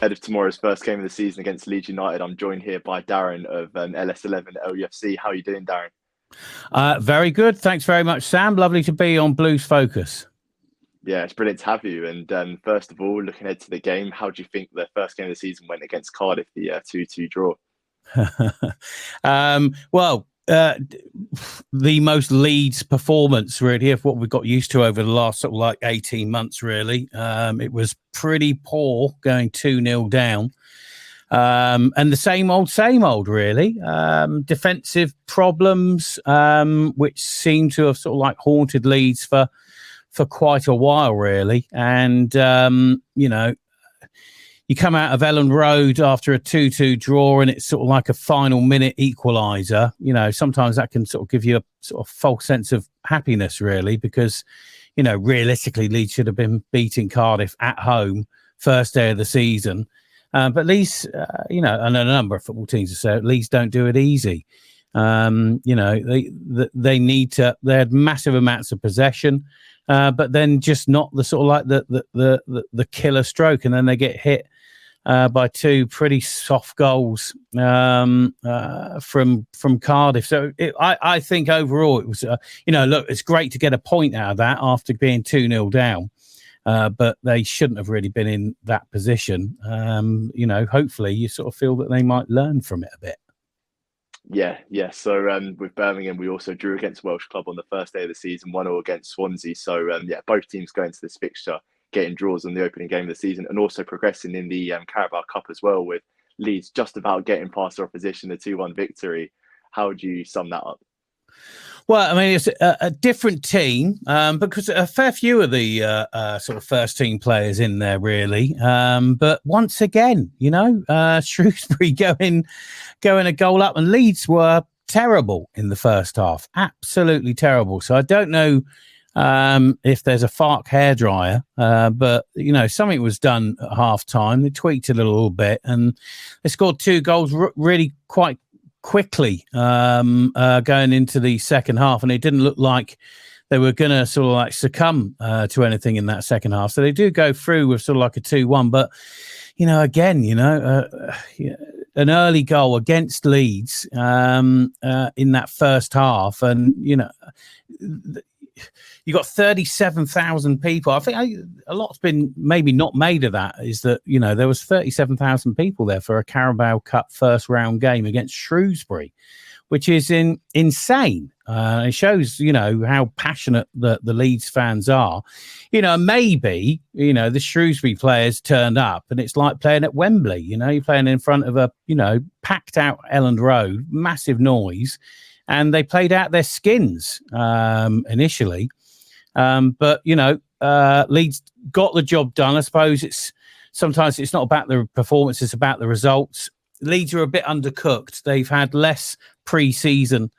Ahead of tomorrow's first game of the season against Leeds United, I'm joined here by Darren of LS11 LUFC. How are you doing, Darren? Very good. Thanks very much, Sam. Lovely to be on Blues Focus. Yeah, it's brilliant to have you. And first of all, looking ahead to the game, how do you think the first game of the season went against Cardiff, the 2-2 draw? The most Leeds performance, really, of what we've got used to over the last sort of like 18 months, really. It was pretty poor going 2-0 down. And the same old, really. Defensive problems, which seem to have sort of like haunted Leeds for quite a while, really. And, you come out of Elland Road after a 2-2 draw and it's sort of like a final minute equaliser. Sometimes that can sort of give you a sort of false sense of happiness, really, because, realistically, Leeds should have been beating Cardiff at home first day of the season. But Leeds, and a number of football teams have said Leeds don't do it easy. They had massive amounts of possession, but then just not the sort of like the killer stroke, and then they get hit by two pretty soft goals from Cardiff. So I think overall it was, look, it's great to get a point out of that after being 2-0 down. But they shouldn't have really been in that position. Hopefully you sort of feel that they might learn from it a bit. Yeah. So with Birmingham, we also drew against Welsh club on the first day of the season, 1-0 against Swansea. So both teams going to this fixture, getting draws on the opening game of the season, and also progressing in the Carabao Cup as well, with Leeds just about getting past their opposition, a 2-1 victory. How would you sum that up? Well, I mean, it's a different team because a fair few of the sort of first team players in there, really. But once again, Shrewsbury going a goal up, and Leeds were terrible in the first half, absolutely terrible. So I don't know if there's a Fark hairdryer, but something was done at half time. They tweaked it a little bit, and they scored two goals really quite quickly going into the second half, and it didn't look like they were going to sort of like succumb to anything in that second half. So they do go through with sort of like a 2-1, but an early goal against Leeds in that first half, and you got 37,000 people. I think a lot's been maybe not made of that, is that, there was 37,000 people there for a Carabao Cup first round game against Shrewsbury, which is insane. It shows, how passionate the Leeds fans are. Maybe, the Shrewsbury players turned up and it's like playing at Wembley. You're playing in front of a, packed out Elland Road, massive noise, and they played out their skins initially. But Leeds got the job done. I suppose sometimes it's not about the performance, it's about the results. Leeds are a bit undercooked. They've had less pre-season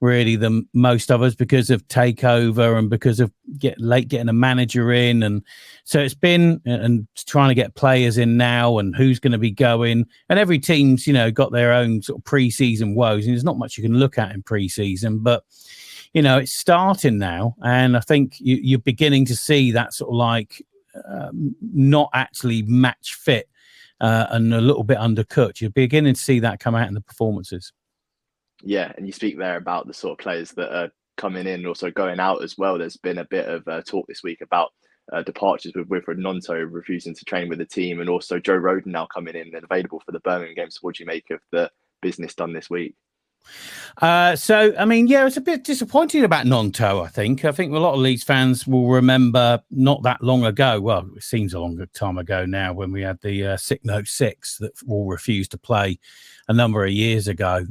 really than most of us because of takeover and because of getting a manager in, and so it's been and trying to get players in now and who's going to be going, and every team's got their own sort of pre-season woes, and there's not much you can look at in pre-season, but it's starting now, and I think you're beginning to see that sort of like not actually match fit and a little bit undercooked. You're beginning to see that come out in the performances. Yeah, and you speak there about the sort of players that are coming in and also going out as well. There's been a bit of talk this week about departures with Wilfred Gnonto refusing to train with the team, and also Joe Rodon now coming in and available for the Birmingham game. So what do you make of the business done this week? It's a bit disappointing about Gnonto, I think. A lot of Leeds fans will remember not that long ago, well, it seems a longer time ago now, when we had the Sick Note 6 that all refused to play a number of years ago.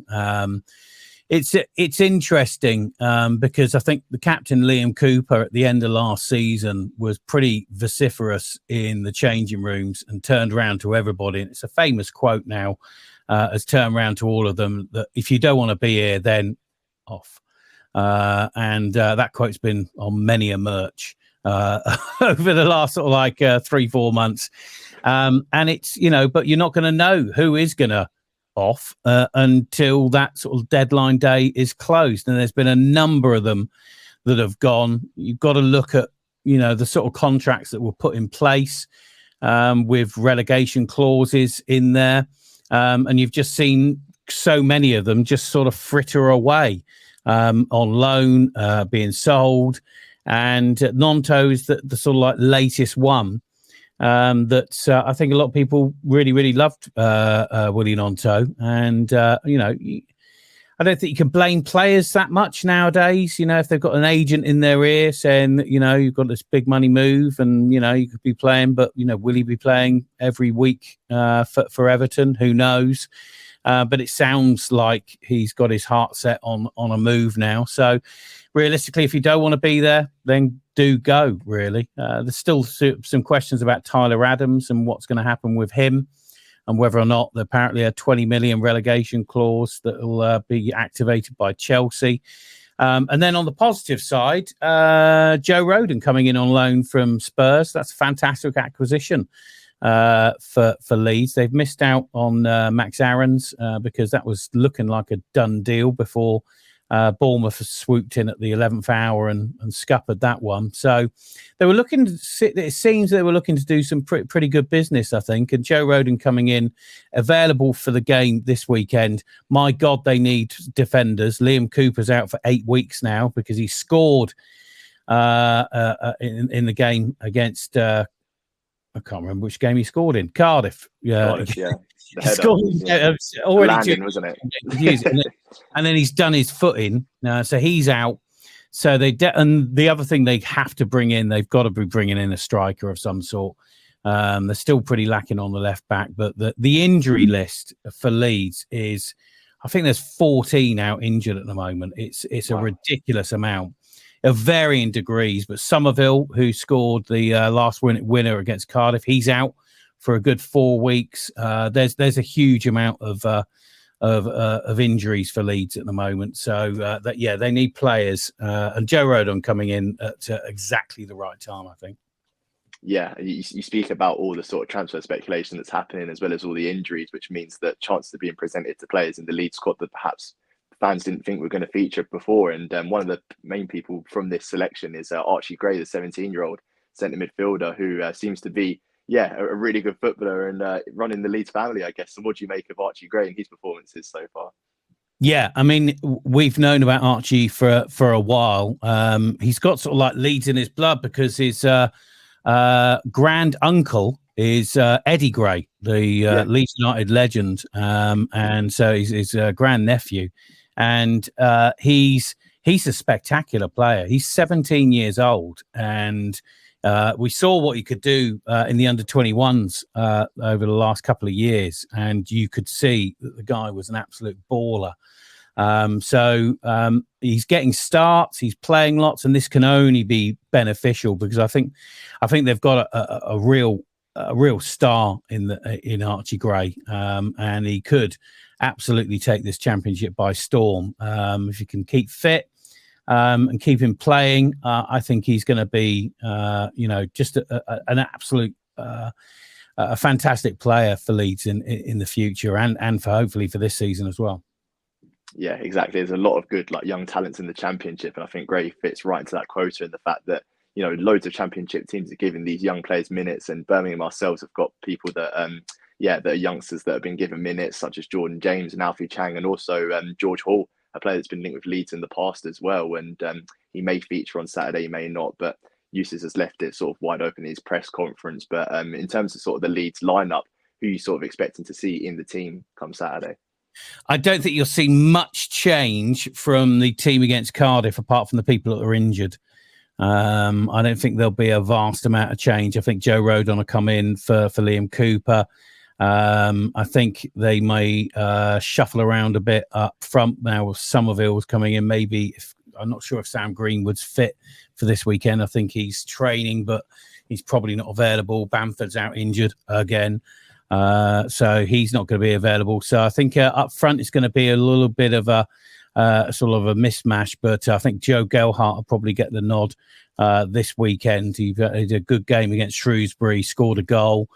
It's interesting because I think the captain, Liam Cooper, at the end of last season was pretty vociferous in the changing rooms and turned around to everybody. And it's a famous quote now, has turned around to all of them, that if you don't want to be here, then off. And that quote's been on many a merch over the last sort of like 3-4 months. And it's, but you're not going to know who is going to off until that sort of deadline day is closed. And there's been a number of them that have gone. You've got to look at, the sort of contracts that were put in place. with relegation clauses in there. And you've just seen so many of them just sort of fritter away on loan, being sold. And Nonto is the sort of like latest one that I think a lot of people really, really loved Willie Nonto. And, I don't think you can blame players that much nowadays. If they've got an agent in their ear saying that, you've got this big money move and, you could be playing, but, will he be playing every week for Everton? Who knows? But it sounds like he's got his heart set on a move now. So realistically, if you don't want to be there, then do go, really. There's still some questions about Tyler Adams and what's going to happen with him, and whether or not apparently a 20 million relegation clause that will be activated by Chelsea. And then on the positive side, Joe Rodon coming in on loan from Spurs. That's a fantastic acquisition for Leeds. They've missed out on Max Aarons because that was looking like a done deal before Bournemouth swooped in at the 11th hour and scuppered that one. So they were looking to it seems they were looking to do some pretty good business, I think. And Joe Rodon coming in, available for the game this weekend. My God, they need defenders. Liam Cooper's out for 8 weeks now because he scored in the game against I can't remember which game he scored in. Cardiff. Cardiff, yeah. He scored already landing, wasn't it? And then he's done his foot in. So he's out. So and the other thing they have to bring in, they've got to be bringing in a striker of some sort. They're still pretty lacking on the left back, but the injury list for Leeds is, I think there's 14 out injured at the moment. It's a ridiculous amount of varying degrees. But Somerville, who scored the last winner against Cardiff, he's out for a good 4 weeks. There's a huge amount of injuries for Leeds at the moment. So they need players. And Joe Rodon coming in at exactly the right time, I think. Yeah, you speak about all the sort of transfer speculation that's happening, as well as all the injuries, which means that chances are being presented to players in the Leeds squad that perhaps fans didn't think were going to feature before. And one of the main people from this selection is Archie Gray, the 17-year-old centre midfielder, who seems to be a really good footballer and running the Leeds family, I guess. And what do you make of Archie Gray and his performances so far? Yeah, I mean, we've known about Archie for a while. He's got sort of like Leeds in his blood because his grand uncle is Eddie Gray, the Leeds United legend, and so he's his grand nephew, and he's a spectacular player. He's 17 years old, and we saw what he could do in the under-21s over the last couple of years, and you could see that the guy was an absolute baller. So he's getting starts, he's playing lots, and this can only be beneficial because I think they've got a real star in Archie Gray, and he could absolutely take this championship by storm if he can keep fit. And keep him playing. I think he's going to be, just an absolute, a fantastic player for Leeds in the future, and for hopefully for this season as well. Yeah, exactly. There's a lot of good young talents in the Championship, and I think Gray fits right into that quota in the fact that loads of Championship teams are giving these young players minutes, and Birmingham ourselves have got people that that are youngsters that have been given minutes, such as Jordan James and Alfie Chang, and also George Hall, a player that's been linked with Leeds in the past as well. And he may feature on Saturday, he may not, but Eustace has left it sort of wide open in his press conference. But in terms of sort of the Leeds lineup, who are you sort of expecting to see in the team come Saturday? I don't think you'll see much change from the team against Cardiff, apart from the people that are injured. I don't think there'll be a vast amount of change. I think Joe Rodon will come in for Liam Cooper. I think they may shuffle around a bit up front now with Somerville's coming in. Maybe I'm not sure if Sam Greenwood's fit for this weekend. I think he's training, but he's probably not available. Bamford's out injured again, so he's not going to be available. So I think up front it's going to be a little bit of a sort of a mismatch. But I think Joe Gelhardt will probably get the nod this weekend. He did a good game against Shrewsbury, scored a goal.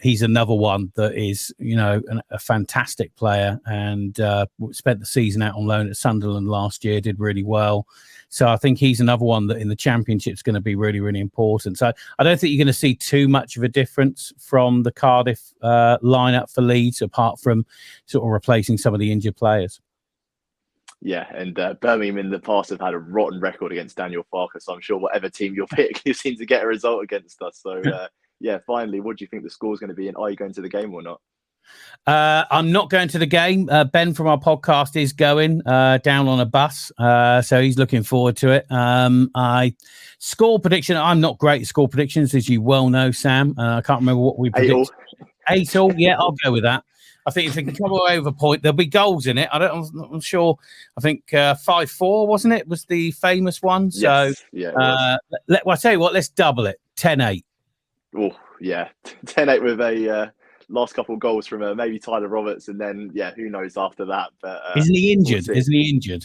He's another one that is, a fantastic player, and spent the season out on loan at Sunderland last year, did really well. So I think he's another one that in the Championship is going to be really, really important. So I don't think you're going to see too much of a difference from the Cardiff lineup for Leeds, apart from sort of replacing some of the injured players. Yeah, and Birmingham in the past have had a rotten record against Daniel Farker, so I'm sure whatever team you'll pick, you seem to get a result against us. So, finally, what do you think the score's going to be, and are you going to the game or not? I'm not going to the game. Ben from our podcast is going down on a bus, so he's looking forward to it. Score prediction, I'm not great at score predictions, as you well know, Sam. I can't remember what we predicted. 8-8, yeah, I'll go with that. I think if they can come away with a point, there'll be goals in it. I'm not sure. I think 5-4, wasn't it? Was the famous one? Yes. So, yeah. I'll tell you what, let's double it. 10-8. Oh, yeah. 10-8 with a last couple of goals from maybe Tyler Roberts, and then, who knows after that. But Isn't he injured? Isn't he injured?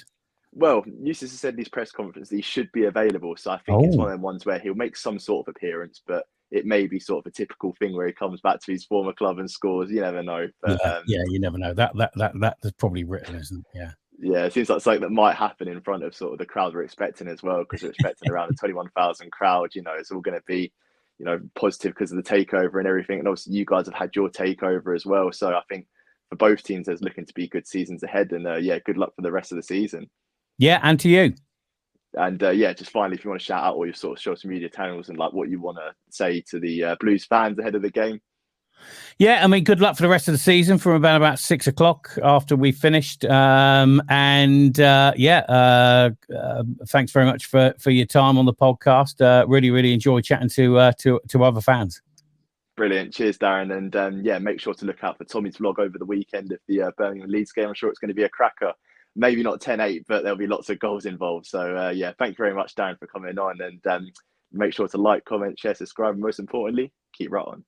Well, Eustace has said in his press conference that he should be available. So I think it's one of them ones where he'll make some sort of appearance, but it may be sort of a typical thing where he comes back to his former club and scores. You never know. But, you never know. That's probably written, isn't it? Yeah. Yeah, it seems like something that might happen in front of sort of the crowd we're expecting as well, because we're expecting around a 21,000 crowd. It's all going to be, positive because of the takeover and everything. And obviously you guys have had your takeover as well. So I think for both teams, there's looking to be good seasons ahead. And good luck for the rest of the season. Yeah, and to you. And just finally, if you want to shout out all your sort of social media channels and like what you want to say to the Blues fans ahead of the game. Yeah, I mean, good luck for the rest of the season from about 6 o'clock after we finished. Thanks very much for your time on the podcast. Really, really enjoyed chatting to other fans. Brilliant. Cheers, Darren. And make sure to look out for Tommy's vlog over the weekend of the Birmingham Leeds game. I'm sure it's going to be a cracker. Maybe not 10-8, but there'll be lots of goals involved. So, thank you very much, Darren, for coming on. And make sure to like, comment, share, subscribe. And most importantly, keep right on.